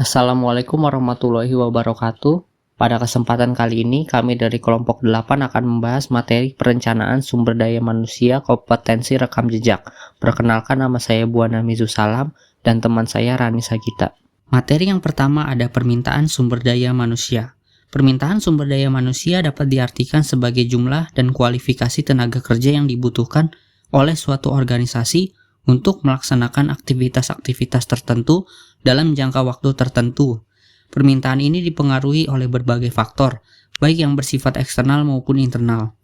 Assalamualaikum warahmatullahi wabarakatuh. Pada kesempatan kali ini, kami dari kelompok 8 akan membahas materi perencanaan sumber daya manusia kompetensi rekam jejak. Perkenalkan, nama saya Buana Mizusalam dan teman saya Rani Sagita. Materi yang pertama ada permintaan sumber daya manusia. Permintaan sumber daya manusia dapat diartikan sebagai jumlah dan kualifikasi tenaga kerja yang dibutuhkan oleh suatu organisasi untuk melaksanakan aktivitas-aktivitas tertentu dalam jangka waktu tertentu. Permintaan ini dipengaruhi oleh berbagai faktor, baik yang bersifat eksternal maupun internal.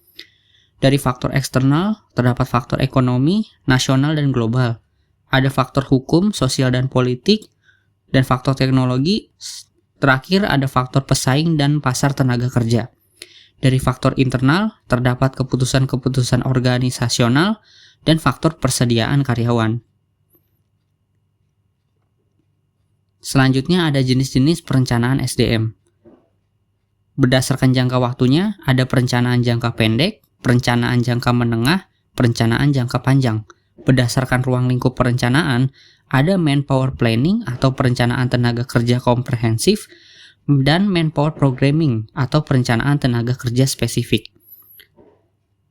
Dari faktor eksternal, terdapat faktor ekonomi, nasional, dan global. Ada faktor hukum, sosial, dan politik, dan faktor teknologi. Terakhir, ada faktor pesaing dan pasar tenaga kerja. Dari faktor internal, terdapat keputusan-keputusan organisasional dan faktor persediaan karyawan. Selanjutnya ada jenis-jenis perencanaan SDM. Berdasarkan jangka waktunya, ada perencanaan jangka pendek, perencanaan jangka menengah, perencanaan jangka panjang. Berdasarkan ruang lingkup perencanaan, ada manpower planning atau perencanaan tenaga kerja komprehensif, dan manpower programming atau perencanaan tenaga kerja spesifik.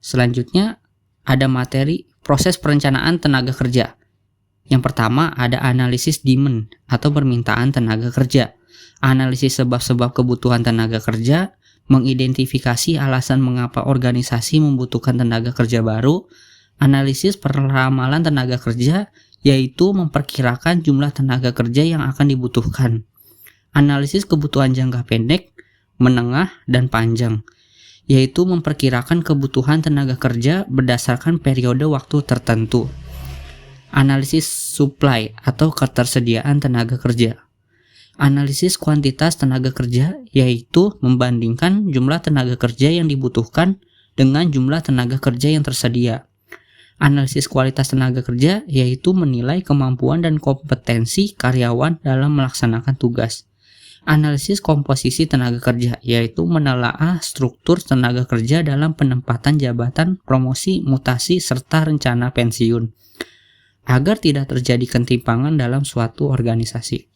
Selanjutnya, ada materi proses perencanaan tenaga kerja. Yang pertama ada analisis demand atau permintaan tenaga kerja. Analisis sebab-sebab kebutuhan tenaga kerja, mengidentifikasi alasan mengapa organisasi membutuhkan tenaga kerja baru. Analisis peramalan tenaga kerja, yaitu memperkirakan jumlah tenaga kerja yang akan dibutuhkan. Analisis kebutuhan jangka pendek, menengah, dan panjang, yaitu memperkirakan kebutuhan tenaga kerja berdasarkan periode waktu tertentu. Analisis supply atau ketersediaan tenaga kerja. Analisis kuantitas tenaga kerja, yaitu membandingkan jumlah tenaga kerja yang dibutuhkan dengan jumlah tenaga kerja yang tersedia. Analisis kualitas tenaga kerja, yaitu menilai kemampuan dan kompetensi karyawan dalam melaksanakan tugas. Analisis komposisi tenaga kerja, yaitu menelaah struktur tenaga kerja dalam penempatan jabatan, promosi, mutasi, serta rencana pensiun, agar tidak terjadi ketimpangan dalam suatu organisasi.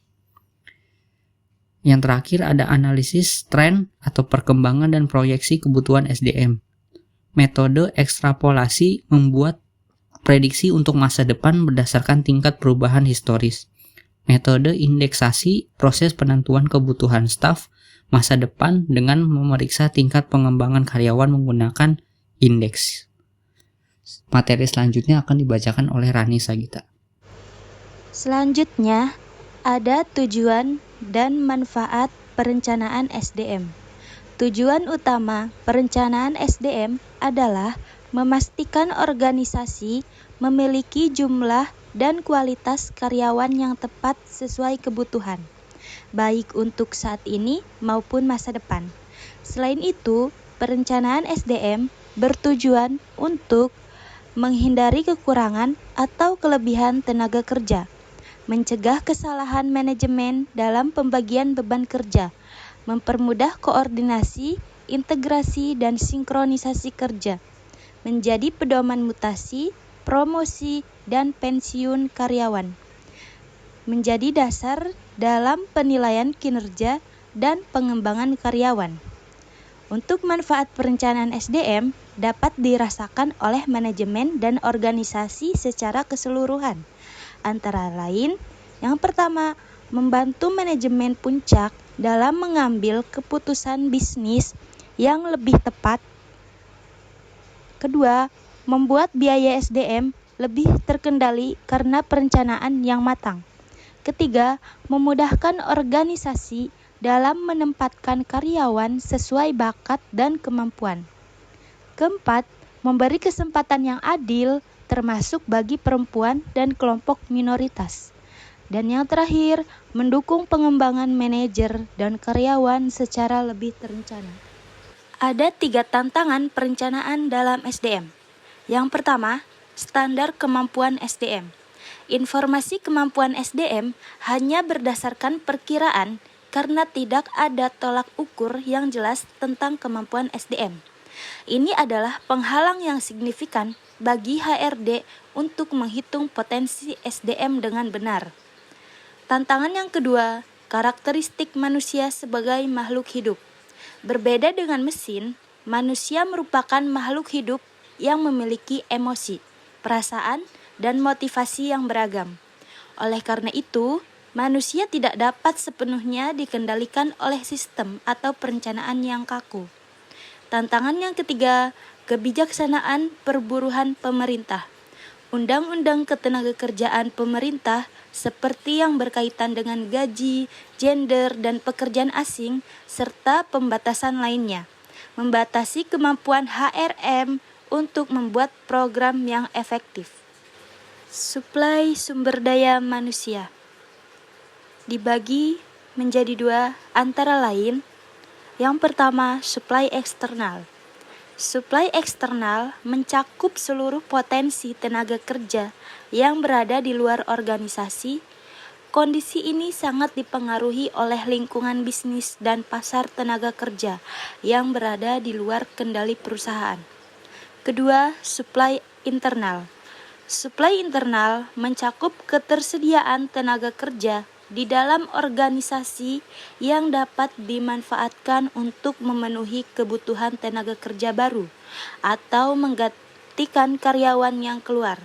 Yang terakhir ada analisis tren atau perkembangan dan proyeksi kebutuhan SDM. Metode ekstrapolasi membuat prediksi untuk masa depan berdasarkan tingkat perubahan historis. Metode indeksasi proses penentuan kebutuhan staf masa depan dengan memeriksa tingkat pengembangan karyawan menggunakan indeks. Materi selanjutnya akan dibacakan oleh Rani Sagita. Selanjutnya, ada tujuan dan manfaat perencanaan SDM. Tujuan utama perencanaan SDM adalah memastikan organisasi memiliki jumlah dan kualitas karyawan yang tepat sesuai kebutuhan, baik untuk saat ini maupun masa depan. Selain itu, perencanaan SDM bertujuan untuk menghindari kekurangan atau kelebihan tenaga kerja, mencegah kesalahan manajemen dalam pembagian beban kerja, mempermudah koordinasi, integrasi, dan sinkronisasi kerja, menjadi pedoman mutasi, promosi, dan pensiun karyawan, menjadi dasar dalam penilaian kinerja dan pengembangan karyawan. Untuk manfaat perencanaan SDM dapat dirasakan oleh manajemen dan organisasi secara keseluruhan. Antara lain, yang pertama, membantu manajemen puncak dalam mengambil keputusan bisnis yang lebih tepat. Kedua, membuat biaya SDM lebih terkendali karena perencanaan yang matang. Ketiga, memudahkan organisasi dalam menempatkan karyawan sesuai bakat dan kemampuan. Keempat, memberi kesempatan yang adil termasuk bagi perempuan dan kelompok minoritas. Dan yang terakhir, mendukung pengembangan manajer dan karyawan secara lebih terencana. Ada 3 tantangan perencanaan dalam SDM. Yang pertama, standar kemampuan SDM. Informasi kemampuan SDM hanya berdasarkan perkiraan karena tidak ada tolak ukur yang jelas tentang kemampuan SDM. Ini adalah penghalang yang signifikan bagi HRD untuk menghitung potensi SDM dengan benar. Tantangan yang kedua, karakteristik manusia sebagai makhluk hidup. Berbeda dengan mesin, manusia merupakan makhluk hidup yang memiliki emosi, perasaan, dan motivasi yang beragam. Oleh karena itu, manusia tidak dapat sepenuhnya dikendalikan oleh sistem atau perencanaan yang kaku. Tantangan yang ketiga, kebijaksanaan perburuhan pemerintah. Undang-undang ketenagakerjaan pemerintah seperti yang berkaitan dengan gaji, gender, dan pekerjaan asing, serta pembatasan lainnya, membatasi kemampuan HRM untuk membuat program yang efektif. Suplai sumber daya manusia dibagi menjadi dua, antara lain: yang pertama, suplai eksternal. Suplai eksternal mencakup seluruh potensi tenaga kerja yang berada di luar organisasi. Kondisi ini sangat dipengaruhi oleh lingkungan bisnis dan pasar tenaga kerja yang berada di luar kendali perusahaan. Kedua, suplai internal. Suplai internal mencakup ketersediaan tenaga kerja di dalam organisasi yang dapat dimanfaatkan untuk memenuhi kebutuhan tenaga kerja baru atau menggantikan karyawan yang keluar.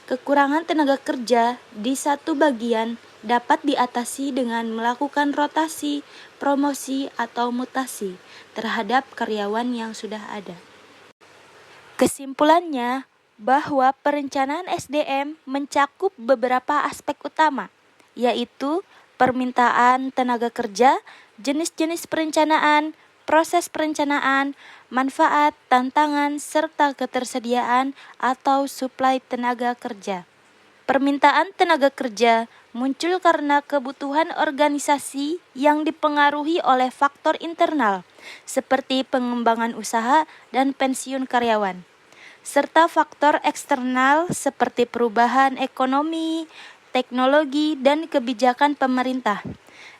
Kekurangan tenaga kerja di satu bagian dapat diatasi dengan melakukan rotasi, promosi, atau mutasi terhadap karyawan yang sudah ada. Kesimpulannya, bahwa perencanaan SDM mencakup beberapa aspek utama, yaitu permintaan tenaga kerja, jenis-jenis perencanaan, proses perencanaan, manfaat, tantangan, serta ketersediaan atau suplai tenaga kerja. Permintaan tenaga kerja muncul karena kebutuhan organisasi yang dipengaruhi oleh faktor internal, seperti pengembangan usaha dan pensiun karyawan, serta faktor eksternal seperti perubahan ekonomi, teknologi, dan kebijakan pemerintah.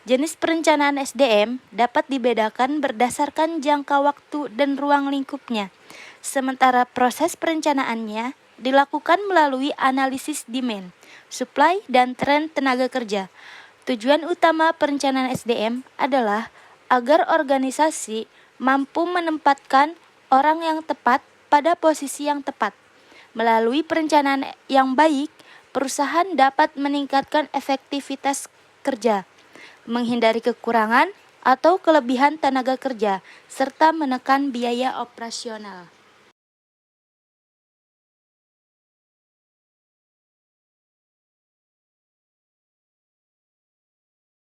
Jenis perencanaan SDM dapat dibedakan berdasarkan jangka waktu dan ruang lingkupnya, sementara proses perencanaannya dilakukan melalui analisis demand, supply, dan tren tenaga kerja. Tujuan utama perencanaan SDM adalah agar organisasi mampu menempatkan orang yang tepat pada posisi yang tepat. Melalui perencanaan yang baik, perusahaan dapat meningkatkan efektivitas kerja, menghindari kekurangan atau kelebihan tenaga kerja, serta menekan biaya operasional.